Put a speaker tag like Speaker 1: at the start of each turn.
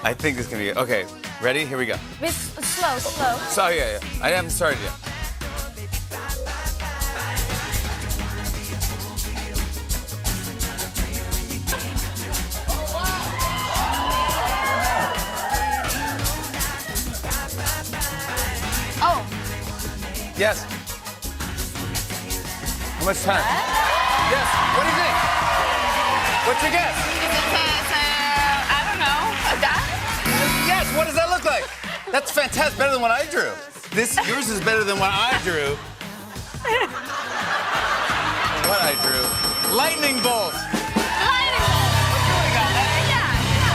Speaker 1: I think it's gonna be okay. Ready? Here we go.
Speaker 2: Slow.
Speaker 1: So yeah. I haven't started yet.
Speaker 2: Oh.
Speaker 1: Yes. How much time? Yes. What do you think? What's your guess?
Speaker 2: I don't know. A dot?
Speaker 1: Yes. What does that look like? That's fantastic. Better than what I drew. Yours is better than what I drew. What I drew. Lightning bolt.